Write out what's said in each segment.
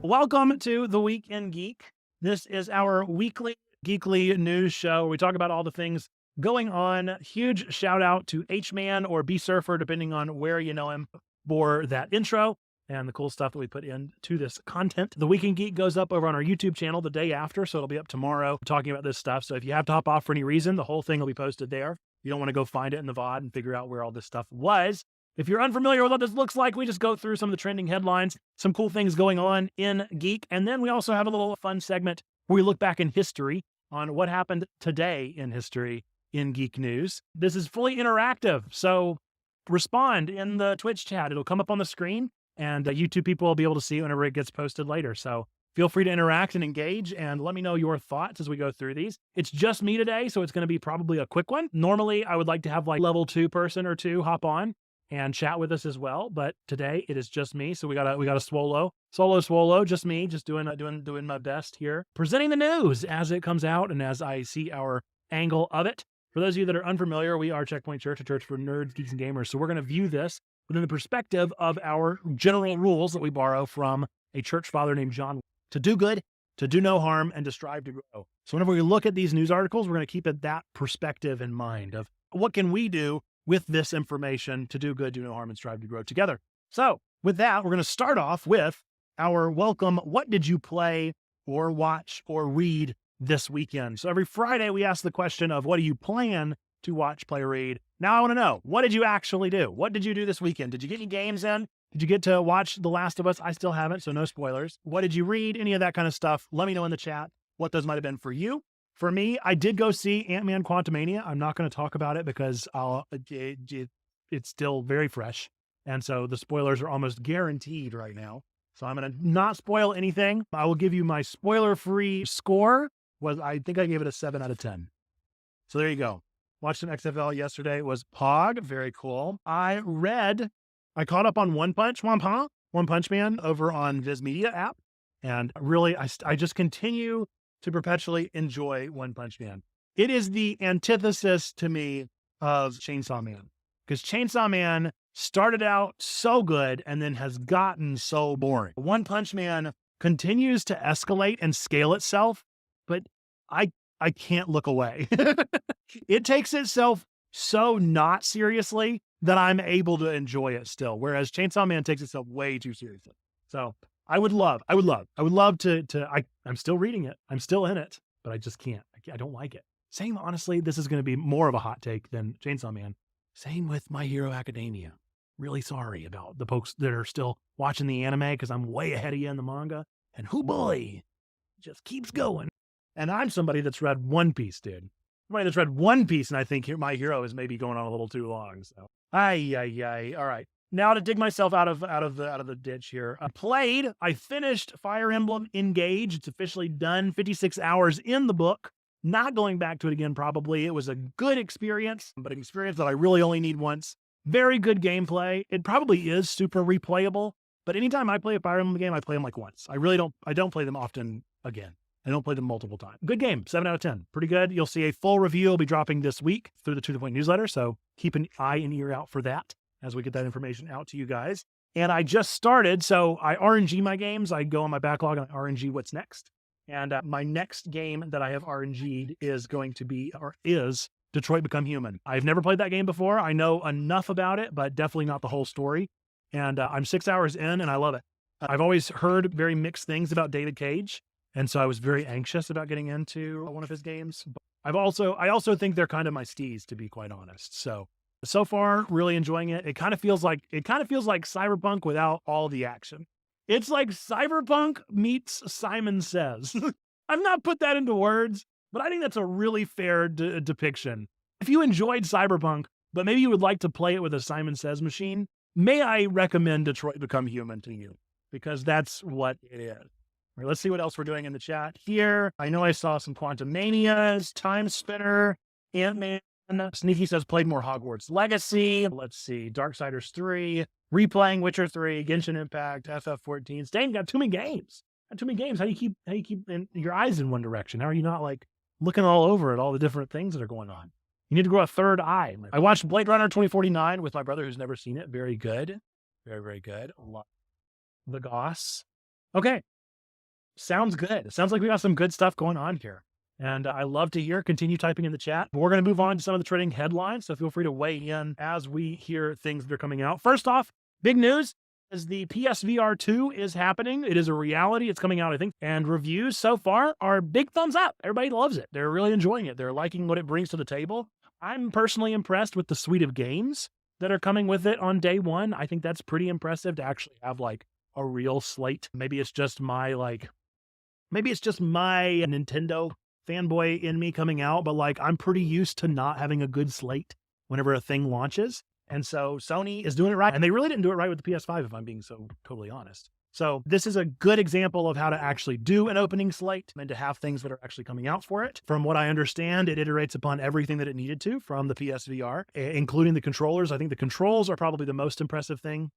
Welcome to The Week in Geek. This is our weekly geekly news show where we talk about all the things going on. Huge shout out to H-Man or B-Surfer, depending on where you know him, for that intro and the cool stuff that we put into this content. The Week in Geek goes up over on our YouTube channel the day after, so it'll be up tomorrow talking about this stuff. So if you have to hop off for any reason, the whole thing will be posted there. You don't want to go find it in the VOD and figure out where all this stuff was. If you're unfamiliar with what this looks like, we just go through some of the trending headlines, some cool things going on in Geek, and then we also have a little fun segment where we look back in history on what happened today in history in Geek News. This is fully interactive, so respond in the Twitch chat. It'll come up on the screen, and YouTube people will be able to see it whenever it gets posted later. So feel free to interact and engage, and let me know your thoughts as we go through these. It's just me today, so it's going to be probably a quick one. Normally, I would like to have like level 2 person or two hop on and chat with us as well, but today it is just me. So we got a solo, just me, just doing my best here, presenting the news as it comes out and as I see our angle of it. For those of you that are unfamiliar, we are Checkpoint Church, a church for nerds, geeks, and gamers. So we're going to view this within the perspective of our general rules that we borrow from a church father named John: to do good, to do no harm, and to strive to grow. So whenever we look at these news articles, we're going to keep that perspective in mind of what can we do with this information to do good, do no harm, and strive to grow together. So with that, we're going to start off with our welcome. What did you play or watch or read this weekend? So every Friday we ask the question of what do you plan to watch, play, or read? Now I want to know, what did you actually do? What did you do this weekend? Did you get any games in? Did you get to watch The Last of Us? I still haven't, so no spoilers. What did you read? Any of that kind of stuff? Let me know in the chat what those might have been for you. For me, I did go see Ant-Man Quantumania. I'm not going to talk about it because it's still very fresh. And so the spoilers are almost guaranteed right now. So I'm going to not spoil anything. I will give you my spoiler-free score. I think I gave it a 7 out of 10. So there you go. Watched some XFL yesterday. It was Pog. Very cool. I caught up on One Punch Man over on Viz Media app. And really, I just continue to perpetually enjoy One Punch Man. It is the antithesis to me of Chainsaw Man, because Chainsaw Man started out so good and then has gotten so boring. One Punch Man continues to escalate and scale itself, but I can't look away. It takes itself so not seriously that I'm able to enjoy it still, whereas Chainsaw Man takes itself way too seriously. So I would love to, I'm still reading it. I'm still in it, but I just can't. I don't like it. Same, honestly, this is going to be more of a hot take than Chainsaw Man. Same with My Hero Academia. Really sorry about the folks that are still watching the anime because I'm way ahead of you in the manga. And hoo boy, just keeps going. And I'm somebody that's read One Piece, dude. Somebody that's read One Piece, and I think My Hero is maybe going on a little too long. So, all right. Now to dig myself out of the ditch here. I finished Fire Emblem Engage. It's officially done. 56 hours in the book. Not going back to it again, probably. It was a good experience, but an experience that I really only need once. Very good gameplay. It probably is super replayable, but anytime I play a Fire Emblem game, I play them like once. I don't play them often again. I don't play them multiple times. Good game, 7 out of 10. Pretty good. You'll see a full review will be dropping this week through the To The Point newsletter, so keep an eye and ear out for that as we get that information out to you guys. And I just started, so I RNG my games. I go on my backlog and I RNG what's next. And my next game that I have RNG'd is Detroit Become Human. I've never played that game before. I know enough about it, but definitely not the whole story. And I'm 6 hours in and I love it. I've always heard very mixed things about David Cage. And so I was very anxious about getting into one of his games. I also think they're kind of my steez, to be quite honest. So far, really enjoying it. It kind of feels like Cyberpunk without all the action. It's like Cyberpunk meets Simon Says. I've not put that into words, but I think that's a really fair depiction. If you enjoyed Cyberpunk, but maybe you would like to play it with a Simon Says machine, may I recommend Detroit Become Human to you? Because that's what it is. All right, let's see what else we're doing in the chat here. I know I saw some Quantum Manias, Time Spinner, Ant-Man. Sneaky says played more Hogwarts Legacy. Let's see, Darksiders 3, replaying Witcher 3, Genshin Impact, FF14. Stain got too many games. How do you keep your eyes in one direction? How are you not like looking all over at all the different things that are going on? You need to grow a third eye. I watched Blade Runner 2049 with my brother who's never seen it. Very good. Very, very good. The Goss. Okay. Sounds good. It sounds like we got some good stuff going on here. And I love to hear. Continue typing in the chat. But we're going to move on to some of the trending headlines. So feel free to weigh in as we hear things that are coming out. First off, big news is the PSVR2 is happening. It is a reality. It's coming out, I think. And reviews so far are big thumbs up. Everybody loves it. They're really enjoying it. They're liking what it brings to the table. I'm personally impressed with the suite of games that are coming with it on day one. I think that's pretty impressive to actually have like a real slate. Maybe it's just my Nintendo fanboy in me coming out, but like I'm pretty used to not having a good slate whenever a thing launches. And so Sony is doing it right. And they really didn't do it right with the PS5, if I'm being so totally honest. So this is a good example of how to actually do an opening slate and to have things that are actually coming out for it. From what I understand, it iterates upon everything that it needed to from the PSVR, including the controllers. I think the controls are probably the most impressive thing,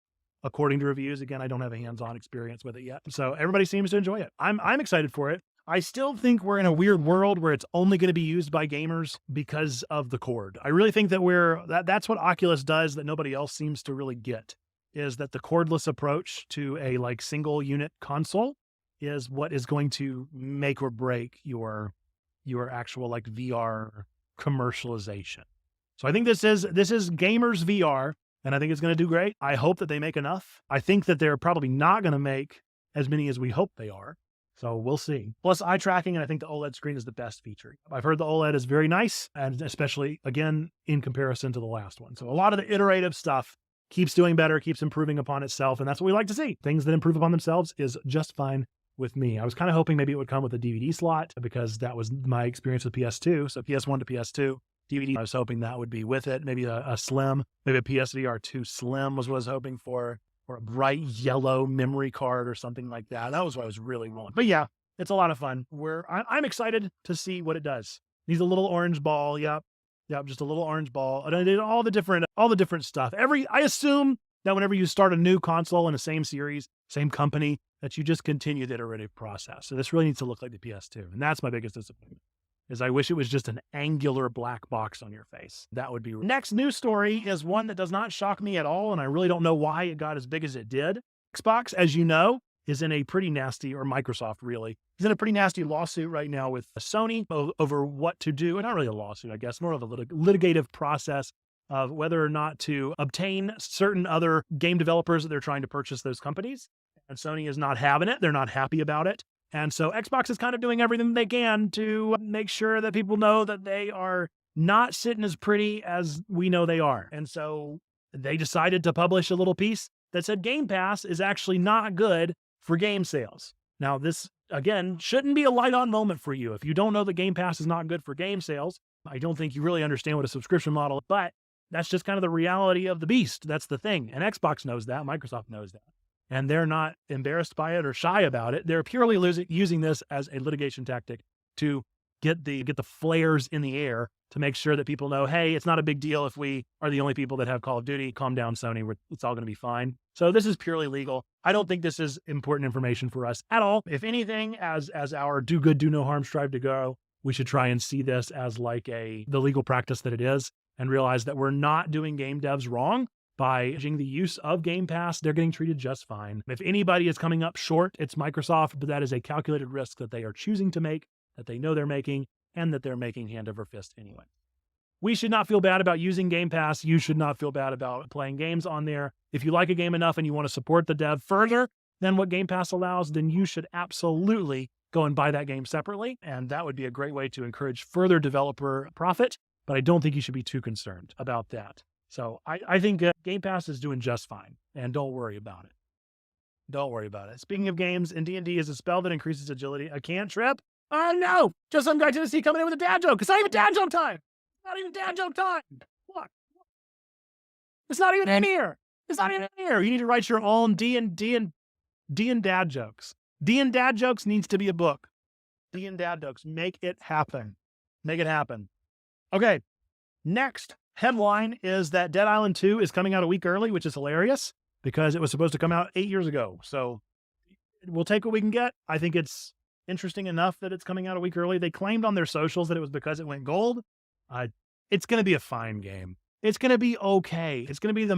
according to reviews. Again, I don't have a hands-on experience with it yet. So everybody seems to enjoy it. I'm excited for it. I still think we're in a weird world where it's only going to be used by gamers because of the cord. I really think that that's what Oculus does that nobody else seems to really get, is that the cordless approach to a like single unit console is what is going to make or break your actual like VR commercialization. So I think this is gamers VR, and I think it's going to do great. I hope that they make enough. I think that they're probably not going to make as many as we hope they are. So we'll see. Plus eye tracking, and I think the OLED screen is the best feature. I've heard the OLED is very nice, and especially, again, in comparison to the last one. So a lot of the iterative stuff keeps doing better, keeps improving upon itself, and that's what we like to see. Things that improve upon themselves is just fine with me. I was kind of hoping maybe it would come with a DVD slot because that was my experience with PS2. So PS1 to PS2, DVD, I was hoping that would be with it. Maybe a Slim, maybe a PSVR 2 Slim was what I was hoping for. Or a bright yellow memory card or something like that. That was what I was really wanting. But yeah, it's a lot of fun. I'm excited to see what it does. Needs a little orange ball. Yep, just a little orange ball. And I did all the different stuff. I assume that whenever you start a new console in the same series, same company, that you just continue the iterative process. So this really needs to look like the PS2. And that's my biggest disappointment, is I wish it was just an angular black box on your face. That would be... Next news story is one that does not shock me at all, and I really don't know why it got as big as it did. Xbox, as you know, is in a pretty nasty, or Microsoft really, is in a pretty nasty lawsuit right now with Sony over what to do. And not really a lawsuit, I guess, more of a litigative process of whether or not to obtain certain other game developers that they're trying to purchase those companies. And Sony is not having it. They're not happy about it. And so Xbox is kind of doing everything they can to make sure that people know that they are not sitting as pretty as we know they are. And so they decided to publish a little piece that said Game Pass is actually not good for game sales. Now, this, again, shouldn't be a light-on moment for you. If you don't know that Game Pass is not good for game sales, I don't think you really understand what a subscription model is, but that's just kind of the reality of the beast. That's the thing. And Xbox knows that. Microsoft knows that. And they're not embarrassed by it or shy about it. They're purely using this as a litigation tactic to get the flares in the air to make sure that people know, hey, it's not a big deal if we are the only people that have Call of Duty. Calm down, Sony. It's all going to be fine. So this is purely legal. I don't think this is important information for us at all. If anything, as our do good, do no harm, strive to go, we should try and see this as like the legal practice that it is and realize that we're not doing game devs wrong. By using the use of Game Pass, they're getting treated just fine. If anybody is coming up short, it's Microsoft, but that is a calculated risk that they are choosing to make, that they know they're making, and that they're making hand over fist anyway. We should not feel bad about using Game Pass. You should not feel bad about playing games on there. If you like a game enough and you want to support the dev further than what Game Pass allows, then you should absolutely go and buy that game separately. And that would be a great way to encourage further developer profit. But I don't think you should be too concerned about that. So I think Game Pass is doing just fine, and don't worry about it. Don't worry about it. Speaking of games, in D&D is a spell that increases agility. I can't trip. Oh no! Just some guy Tennessee coming in with a dad joke. It's not even dad joke time. It's not even dad joke time. What? It's not even in here. It's not even in here. You need to write your own D and dad jokes. D and dad jokes needs to be a book. D and dad jokes. Make it happen. Make it happen. Okay. Next headline is that Dead Island 2 is coming out a week early, which is hilarious because it was supposed to come out 8 years ago. So we'll take what we can get. I think it's interesting enough that it's coming out a week early. They claimed on their socials that it was because it went gold. It's going to be a fine game. It's going to be okay. It's going to be the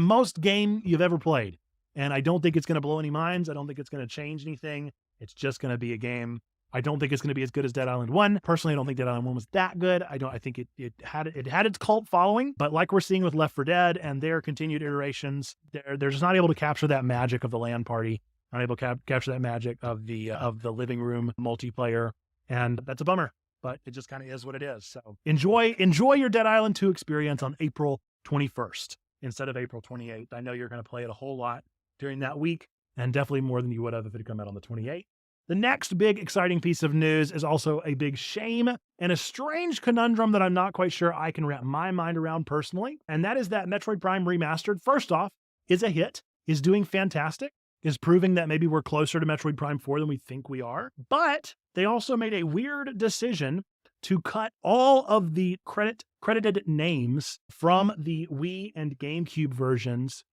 most game you've ever played. And I don't think it's going to blow any minds. I don't think it's going to change anything It's just going to be a game. I don't think it's going to be as good as Dead Island 1. Personally, I don't think Dead Island 1 was that good. I think it had its cult following, but like we're seeing with Left 4 Dead and their continued iterations, they're just not able to capture that magic of the LAN party, not able to capture that magic of the living room multiplayer, and that's a bummer. But it just kind of is what it is. So enjoy your Dead Island 2 experience on April 21st instead of April 28th. I know you're going to play it a whole lot during that week, and definitely more than you would have if it had come out on the 28th. The next big exciting piece of news is also a big shame and a strange conundrum that I'm not quite sure I can wrap my mind around personally. And that is that Metroid Prime Remastered, first off, is a hit, is doing fantastic, is proving that maybe we're closer to Metroid Prime 4 than we think we are. But they also made a weird decision to cut all of the credited names from the Wii and GameCube versions.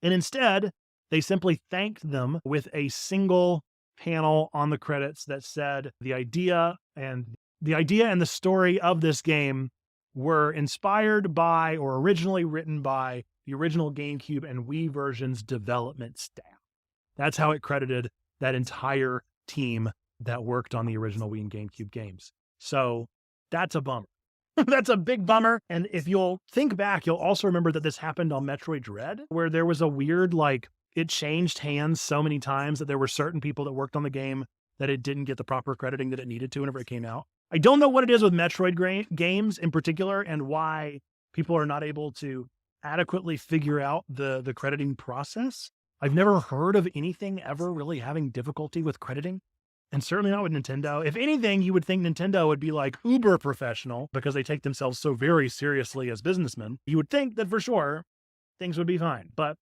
And instead, they simply thanked them with a single panel on the credits that said the idea and the story of this game were inspired by or originally written by the original GameCube and Wii version's development staff. That's how it credited that entire team that worked on the original Wii and GameCube games. So that's a bummer. That's a big bummer. And if you'll think back, you'll also remember that this happened on Metroid Dread, where there was a weird, it changed hands so many times that there were certain people that worked on the game that it didn't get the proper crediting that it needed to whenever it came out. I don't know what it is with Metroid games in particular and why people are not able to adequately figure out the crediting process. I've never heard of anything ever really having difficulty with crediting, and certainly not with Nintendo. If anything, you would think Nintendo would be like uber professional because they take themselves so very seriously as businessmen. You would think that for sure things would be fine, but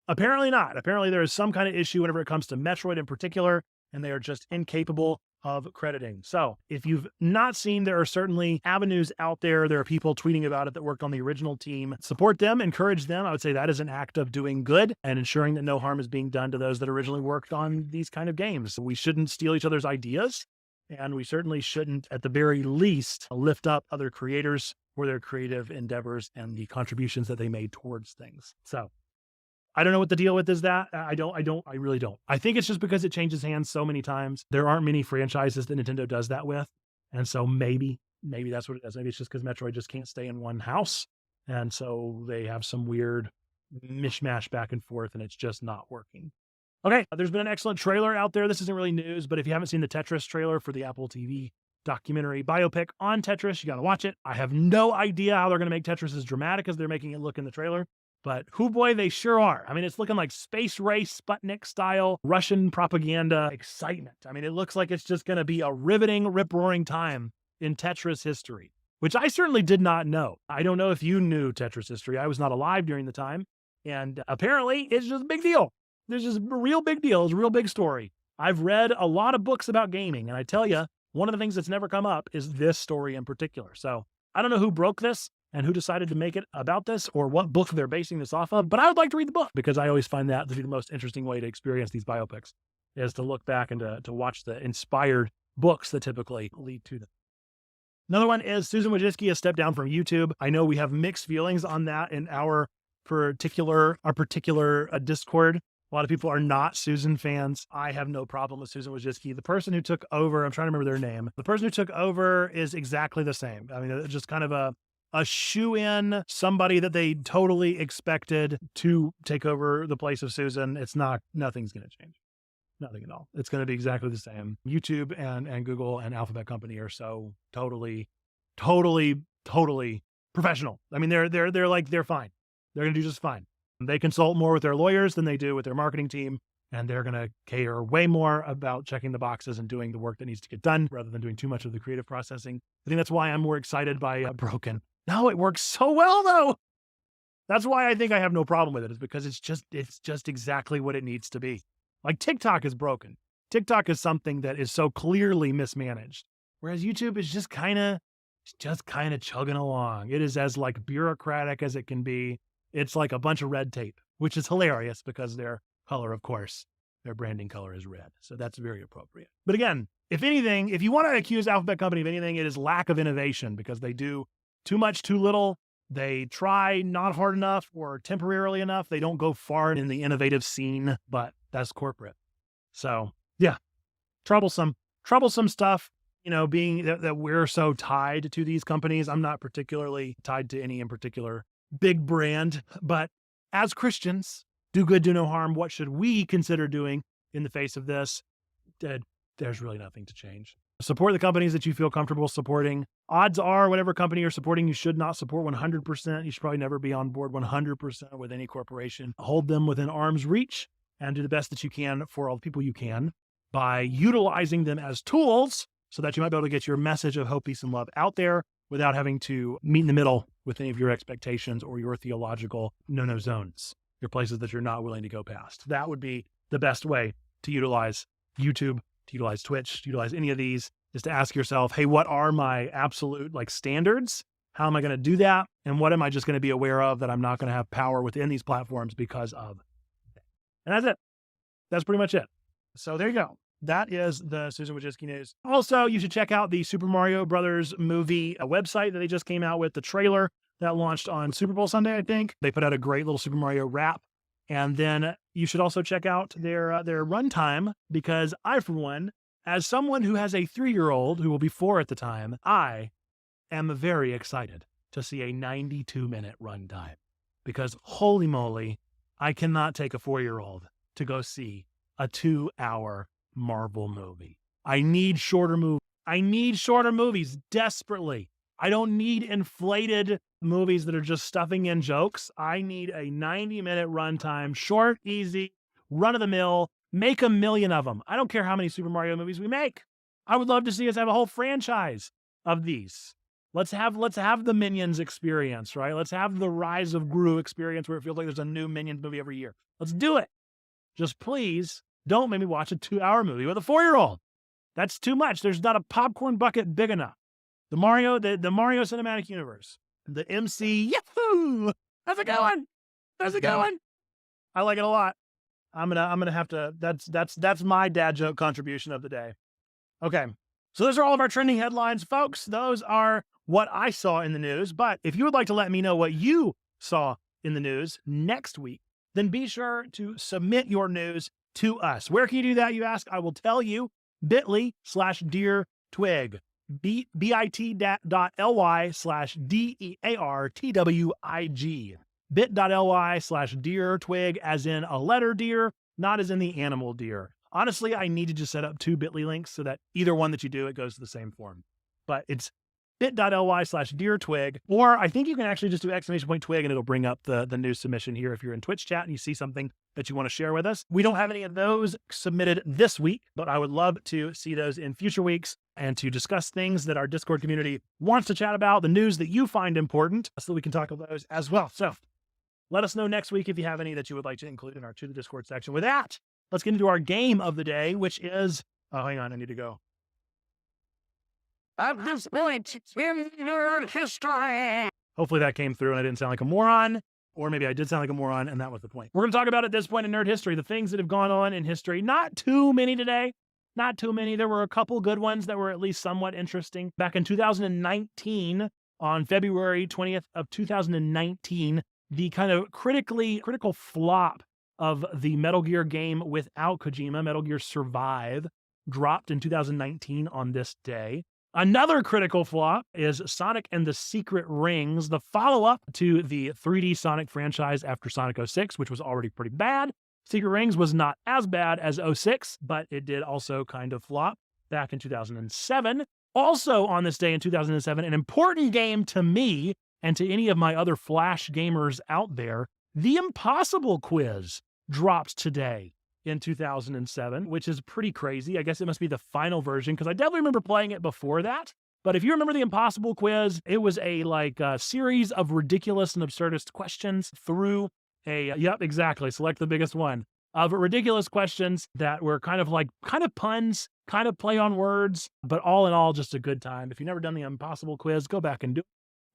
apparently not. Apparently there is some kind of issue whenever it comes to Metroid in particular, and they are just incapable of crediting. So if you've not seen, there are certainly avenues out there. There are people tweeting about it that worked on the original team. Support them, encourage them. I would say that is an act of doing good and ensuring that no harm is being done to those that originally worked on these kind of games. We shouldn't steal each other's ideas, and we certainly shouldn't, at the very least, lift up other creators for their creative endeavors and the contributions that they made towards things. So I don't know what the deal with is that. I really don't. I think it's just because it changes hands so many times. There aren't many franchises that Nintendo does that with. And so maybe that's what it is. Maybe it's just because Metroid just can't stay in one house. And so they have some weird mishmash back and forth and it's just not working. Okay, there's been an excellent trailer out there. This isn't really news, but if you haven't seen the Tetris trailer for the Apple TV documentary biopic on Tetris, you got to watch it. I have no idea how they're going to make Tetris as dramatic as they're making it look in the trailer. But hoo boy, they sure are. I mean, it's looking like space race, Sputnik style, Russian propaganda excitement. I mean, it looks like it's just going to be a riveting, rip-roaring time in Tetris history, which I certainly did not know. I don't know if you knew Tetris history. I was not alive during the time. And apparently, it's just a big deal. There's just a real big deal. It's a real big story. I've read a lot of books about gaming, and I tell you, one of the things that's never come up is this story in particular. So I don't know who broke this and who decided to make it about this or what book they're basing this off of, but I would like to read the book because I always find that to be the most interesting way to experience these biopics is to look back and to watch the inspired books that typically lead to them. Another one is Susan Wojcicki has stepped down from YouTube. I know we have mixed feelings on that in our particular Discord. A lot of people are not Susan fans. I have no problem with Susan Wojcicki. The person who took over, I'm trying to remember their name. The person who took over is exactly the same. I mean, it's just kind of a shoe-in, somebody that they totally expected to take over the place of Susan. Nothing's going to change. Nothing at all. It's going to be exactly the same. YouTube and Google and Alphabet Company are so totally professional. I mean, they're fine. They're going to do just fine. They consult more with their lawyers than they do with their marketing team, and they're going to care way more about checking the boxes and doing the work that needs to get done rather than doing too much of the creative processing. I think that's why I'm more excited by Broken. No, it works so well though. That's why I think I have no problem with it, is because it's just exactly what it needs to be. Like TikTok is broken. TikTok is something that is so clearly mismanaged, whereas YouTube is just kind of chugging along. It is as bureaucratic as it can be. It's like a bunch of red tape, which is hilarious because their color, of course, their branding color is red. So that's very appropriate. But again, if anything, if you want to accuse Alphabet Company of anything, it is lack of innovation because they do too much, too little. They try not hard enough or temporarily enough. They don't go far in the innovative scene, but that's corporate. So yeah, troublesome stuff, being that we're so tied to these companies. I'm not particularly tied to any in particular big brand, but as Christians, do good, do no harm. What should we consider doing in the face of this? There's really nothing to change. Support the companies that you feel comfortable supporting. Odds are, whatever company you're supporting, you should not support 100%. You should probably never be on board 100% with any corporation. Hold them within arm's reach and do the best that you can for all the people you can by utilizing them as tools so that you might be able to get your message of hope, peace, and love out there without having to meet in the middle with any of your expectations or your theological no-no zones, your places that you're not willing to go past. That would be the best way to utilize YouTube, to utilize Twitch, to utilize any of these, is to ask yourself, hey, what are my absolute standards? How am I going to do that? And what am I just going to be aware of that I'm not going to have power within these platforms because of? And that's it. That's pretty much it. So there you go. That is the Susan Wojcicki news. Also, you should check out the Super Mario Brothers movie website that they just came out with, the trailer that launched on Super Bowl Sunday, I think. They put out a great little Super Mario rap. And then you should also check out their runtime, because I, for one, as someone who has a 3-year-old who will be 4 at the time, I am very excited to see a 92-minute runtime, because holy moly, I cannot take a 4-year-old to go see a 2-hour Marvel movie. I need shorter movies. I need shorter movies desperately. I don't need inflated movies that are just stuffing in jokes. I need a 90-minute runtime, short, easy, run-of-the-mill, make 1 million of them. I don't care how many Super Mario movies we make. I would love to see us have a whole franchise of these. Let's have the Minions experience, right? Let's have the Rise of Gru experience where it feels like there's a new Minions movie every year. Let's do it. Just please don't make me watch a 2-hour movie with a 4-year-old. That's too much. There's not a popcorn bucket big enough. The Mario Cinematic Universe, the MC, yahoo! How's it going? How's it going? I like it a lot. I'm gonna have to. That's my dad joke contribution of the day. Okay, so those are all of our trending headlines, folks. Those are what I saw in the news. But if you would like to let me know what you saw in the news next week, then be sure to submit your news to us. Where can you do that, you ask? I will tell you. bit.ly/DearTwig. bit.ly/DEARTWIG. bit.ly/DearTwig, as in a letter deer, not as in the animal deer. Honestly, I need to just set up 2 bit.ly links so that either one that you do, it goes to the same form. But it's bit.ly/DearTwig, or I think you can actually just do !twig and it'll bring up the new submission here if you're in Twitch chat and you see something that you want to share with us. We don't have any of those submitted this week, but I would love to see those in future weeks and to discuss things that our Discord community wants to chat about, the news that you find important, so that we can talk about those as well. So let us know next week if you have any that you would like to include in our To the Discord section. With that, let's get into our game of the day, which is, oh, hang on, I need to go. At this point in nerd history. Hopefully that came through and I didn't sound like a moron, or maybe I did sound like a moron and that was the point. We're going to talk about at this point in nerd history, the things that have gone on in history. Not too many today. Not too many. There were a couple good ones that were at least somewhat interesting. Back in 2019, on February 20th of 2019, the kind of critical flop of the Metal Gear game without Kojima, Metal Gear Survive, dropped in 2019 on this day. Another critical flop is Sonic and the Secret Rings, the follow-up to the 3D Sonic franchise after Sonic 06, which was already pretty bad. Secret Rings was not as bad as 06, but it did also kind of flop back in 2007. Also on this day in 2007, an important game to me and to any of my other Flash gamers out there, The Impossible Quiz dropped today in 2007, which is pretty crazy. I guess it must be the final version, because I definitely remember playing it before that. But if you remember the Impossible Quiz, it was a series of ridiculous and absurdist questions through yep, exactly, select the biggest one, of ridiculous questions that were kind of puns, kind of play on words, but all in all, just a good time. If you've never done the Impossible Quiz, go back and do it.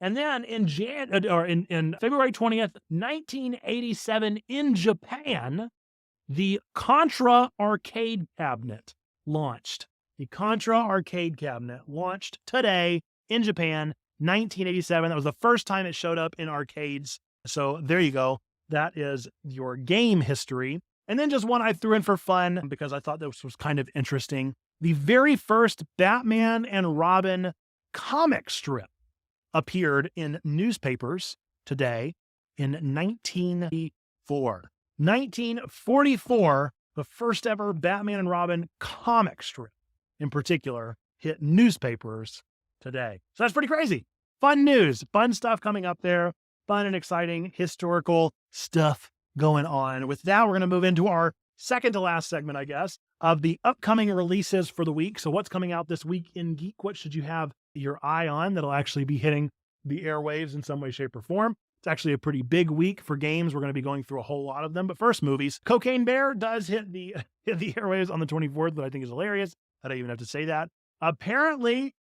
And then in February 20th, 1987 in Japan, the Contra arcade cabinet launched. The Contra arcade cabinet launched today in Japan, 1987. That was the first time it showed up in arcades. So there you go. That is your game history. And then just one I threw in for fun because I thought this was kind of interesting. The very first Batman and Robin comic strip appeared in newspapers today in 1944. 1944, the first ever Batman and Robin comic strip in particular hit newspapers today. So that's pretty crazy. Fun news, fun stuff coming up there, fun and exciting historical stuff going on. With that, we're going to move into our second to last segment, I guess, of the upcoming releases for the week. So what's coming out this week in Geek? What should you have your eye on that'll actually be hitting the airwaves in some way, shape, or form? It's actually a pretty big week for games. We're going to be going through a whole lot of them. But first, movies. Cocaine Bear does hit the airwaves on the 24th, but I think is hilarious. I don't even have to say that. Apparently,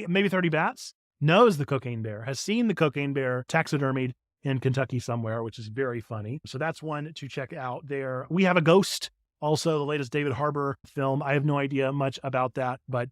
maybe 30 Bats knows the Cocaine Bear, has seen the Cocaine Bear taxidermied in Kentucky somewhere, which is very funny. So that's one to check out there. We Have a Ghost, also the latest David Harbour film. I have no idea much about that, but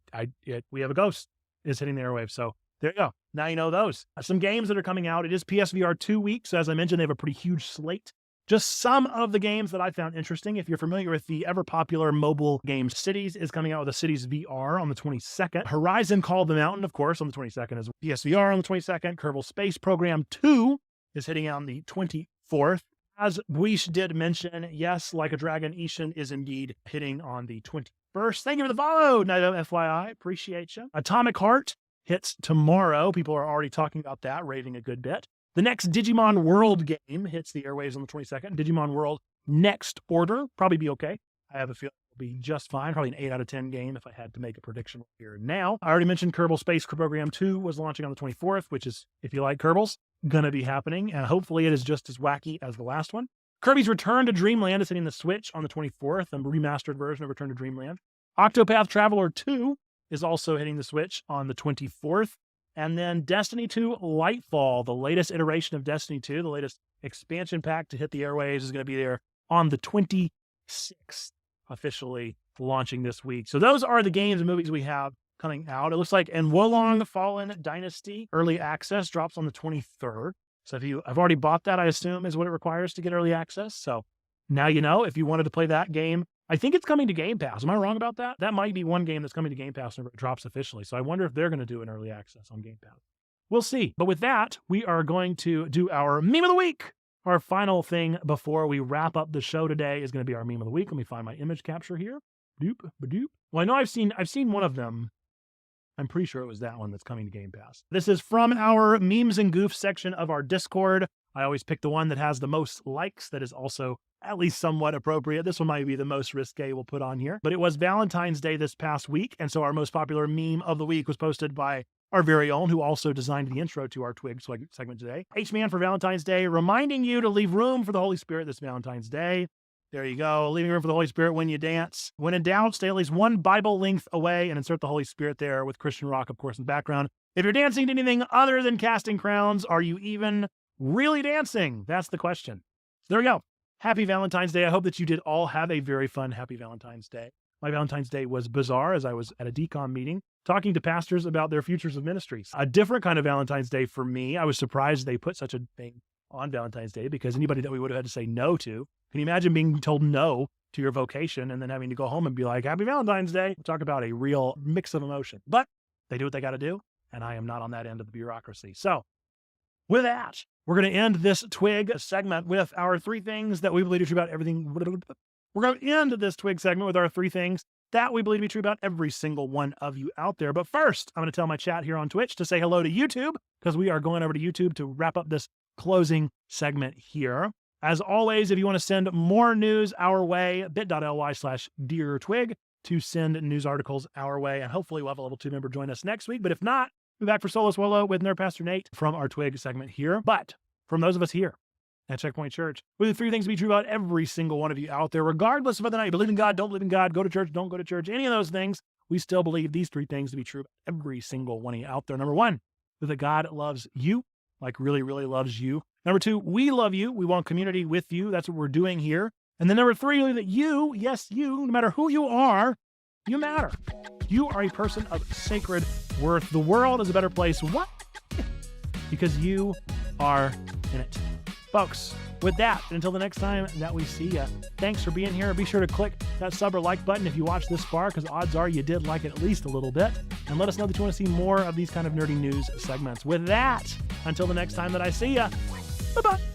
We Have a Ghost is hitting the airwaves. So there you go. Now you know those. Some games that are coming out. It is PSVR2 week. So as I mentioned, they have a pretty huge slate. Just some of the games that I found interesting. If you're familiar with the ever popular mobile game Cities, is coming out with a Cities VR on the 22nd. Horizon Call of the Mountain, of course, on the 22nd as well. PSVR on the 22nd. Kerbal Space Program 2 is hitting on the 24th. As Buish did mention, yes, Like a Dragon Ishin is indeed hitting on the 21st. Thank you for the follow, Naito FYI. Appreciate you. Atomic Heart hits tomorrow. People are already talking about that, raving a good bit. The next Digimon World game hits the airwaves on the 22nd. Digimon World Next Order, probably be okay. I have a feeling it'll be just fine. Probably an 8 out of 10 game if I had to make a prediction here now. I already mentioned Kerbal Space Program 2 was launching on the 24th, which is, if you like Kerbals, gonna be happening. And hopefully it is just as wacky as the last one. Kirby's Return to Dreamland is hitting the Switch on the 24th, a remastered version of Return to Dreamland. Octopath Traveler 2 is also hitting the Switch on the 24th. And then Destiny 2 Lightfall, the latest iteration of Destiny 2, the latest expansion pack to hit the airwaves, is going to be there on the 26th, officially launching this week. So those are the games and movies we have coming out. It looks like And Wolong Fallen Dynasty Early Access drops on the 23rd. So if I've already bought that, I assume is what it requires to get early access. So now you know, if you wanted to play that game, I think it's coming to Game Pass. Am I wrong about that? That might be one game that's coming to Game Pass whenever it drops officially. So I wonder if they're going to do an early access on Game Pass. We'll see. But with that, we are going to do our Meme of the Week. Our final thing before we wrap up the show today is going to be our Meme of the Week. Let me find my image capture here. Doop, ba-doop. Well, I know I've seen one of them. I'm pretty sure it was that one that's coming to Game Pass. This is from our memes and goofs section of our Discord. I always pick the one that has the most likes that is also at least somewhat appropriate. This one might be the most risque we'll put on here. But it was Valentine's Day this past week, and so our most popular meme of the week was posted by our very own, who also designed the intro to our TWIG segment today. H-Man for Valentine's Day, reminding you to leave room for the Holy Spirit this Valentine's Day. There you go. Leaving room for the Holy Spirit when you dance. When in doubt, stay at least one Bible length away and insert the Holy Spirit there with Christian rock, of course, in the background. If you're dancing to anything other than casting crowns, are you even really dancing? That's the question. So there we go. Happy Valentine's Day. I hope that you did all have a very fun, happy Valentine's Day. My Valentine's Day was bizarre as I was at a DCOM meeting talking to pastors about their futures of ministries. A different kind of Valentine's Day for me. I was surprised they put such a thing on Valentine's Day because anybody that we would have had to say no to. Can you imagine being told no to your vocation and then having to go home and be like, happy Valentine's Day? Talk about a real mix of emotion. But they do what they got to do, and I am not on that end of the bureaucracy. So with that, we're going to end this TWIG segment with our 3 things that we believe to be true about everything. We're going to end this TWIG segment with our 3 things that we believe to be true about every single one of you out there. But first, I'm going to tell my chat here on Twitch to say hello to YouTube, because we are going over to YouTube to wrap up this closing segment here. As always, if you want to send more news our way, bit.ly/DearTwig to send news articles our way. And hopefully we'll have a level 2 member join us next week. But if not, we'll be back for Solo Swolo with Nerd Pastor Nate from our TWIG segment here. But from those of us here at Checkpoint Church, with the 3 things to be true about every single one of you out there, regardless of whether or not you believe in God, don't believe in God, go to church, don't go to church, any of those things, we still believe these 3 things to be true about every single one of you out there. Number 1, that God loves you, like really, really loves you. Number 2, we love you. We want community with you. That's what we're doing here. And then number 3, that you, yes, you, no matter who you are, you matter. You are a person of sacred worth. The world is a better place. What? Because you are in it. Folks, With that, until the next time that we see you, thanks for being here. Be sure to click that sub or like button if you watched this far, because odds are you did like it at least a little bit. And let us know that you want to see more of these kind of nerdy news segments. With that, until the next time that I see you, bye-bye.